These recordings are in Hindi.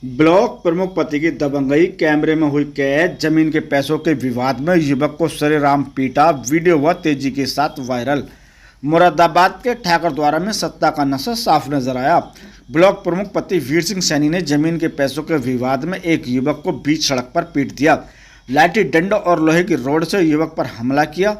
ब्लॉक प्रमुख पति की दबंगई, कैमरे में हुई कैद, जमीन के पैसों के विवाद में युवक को सरेआम पीटा, वीडियो हुआ तेजी के साथ वायरल। मुरादाबाद के ठाकरद्वारा में सत्ता का नशा साफ नजर आया। ब्लॉक प्रमुख पति वीर सिंह सैनी ने जमीन के पैसों के विवाद में एक युवक को बीच सड़क पर पीट दिया। लाठी डंडा और लोहे की रॉड से युवक पर हमला किया।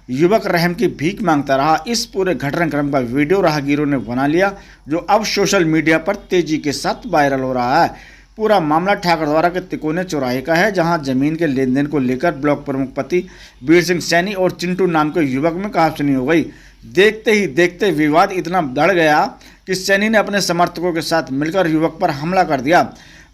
युवक रहम की भीख मांगता रहा। इस पूरे घटनाक्रम का वीडियो राहगीरों ने बना लिया, जो अब सोशल मीडिया पर तेजी के साथ वायरल हो रहा है। पूरा मामला ठाकरद्वारा के तिकोने चौराहे का है, जहां जमीन के लेन देन को लेकर ब्लॉक प्रमुख पति वीर सिंह सैनी और चिंटू नाम के युवक में कहासुनी हो गई। देखते ही देखते विवाद इतना बढ़ गया कि सैनी ने अपने समर्थकों के साथ मिलकर युवक पर हमला कर दिया।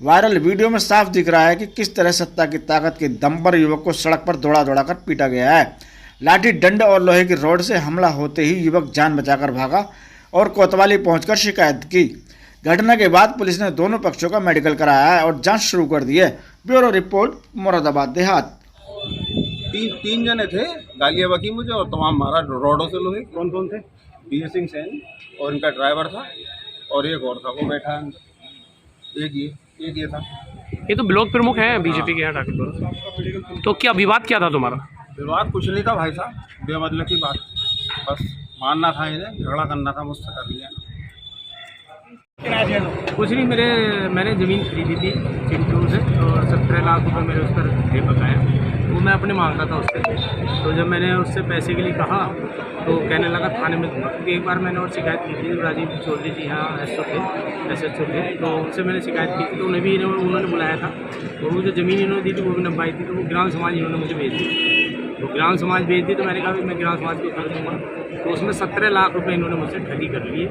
वायरल वीडियो में साफ दिख रहा है कि किस तरह सत्ता की ताकत के दम पर युवक को सड़क पर दौड़ा कर पीटा गया है। लाठी डंडा और लोहे की रॉड से हमला होते ही युवक जान बचाकर भागा और कोतवाली पहुंचकर शिकायत की। घटना के बाद पुलिस ने दोनों पक्षों का मेडिकल कराया है और जांच शुरू कर दी है। ब्यूरो रिपोर्ट, मुरादाबाद देहात। तीन जने थे, गालियाँ बकी मुझे और तमाम मारा रोडों से लोहे। कौन कौन थे? वीर सिंह सैन और इनका ड्राइवर था और एक और था, वो बैठा एक ये था। ये तो ब्लॉक प्रमुख हैं बीजेपी के यहाँ ठाकुर। तो क्या विवाद क्या था तुम्हारा? विवाद कुछ नहीं था भाई साहब, बेमतलब की बात, बस मानना था, इन्हें झगड़ा करना था, मुझसे कर लिया। कुछ नहीं, मैंने ज़मीन खरीदी थी चिंटू से और 17 लाख रुपए मेरे उस पर दे बकाया, वो मैं अपने मांग रहा था उससे। तो जब मैंने उससे पैसे के लिए कहा तो कहने लगा थाने में दूंगा, क्योंकि एक बार मैंने और शिकायत की थी राजीव चौधरी जी यहाँ SHO थे, तो उनसे मैंने शिकायत की थी, तो उन्हें भी उन्होंने बुलाया था। तो वो जो ज़मीन इन्होंने दी थी वो भी नब्बाई थी, तो वो ग्राम समाज इन्होंने मुझे भेज दी। तो ग्राम समाज भेज दी तो मैंने कहा मैं ग्राम समाज को कर दूँगा। तो उसमें 17 लाख रुपये इन्होंने मुझसे ठगी कर लिए।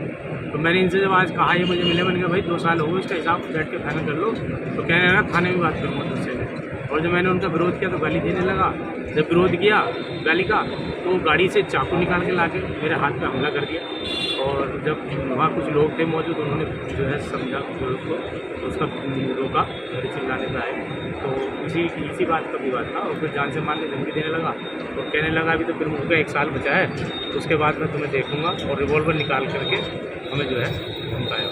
तो मैंने इनसे जब आज कहा, ये मुझे मिले, मैंने कहा भाई 2 साल हो गए, इसका हिसाब बैठ के फाइनल कर लो। तो कहने लगा थाने में बात करूँगा तुझसे। और जब मैंने उनका विरोध किया तो गाली देने लगा। जब विरोध किया गाली का, तो गाड़ी से चाकू निकाल के ला के मेरे हाथ पे हमला कर दिया। और जब वहाँ कुछ लोग थे मौजूद, उन्होंने जो है समझा उसको, तो उसका रोका, मेरे चिल्लाने पर आए। तो इसी बात का विवाद था और फिर जान से मारने धमकी देने लगा। तो कहने लगा अभी तो फिर मुझे 1 साल बचा है, उसके बाद मैं तुम्हें देखूंगा, और रिवॉल्वर निकाल करके हमें जो है धमकाया।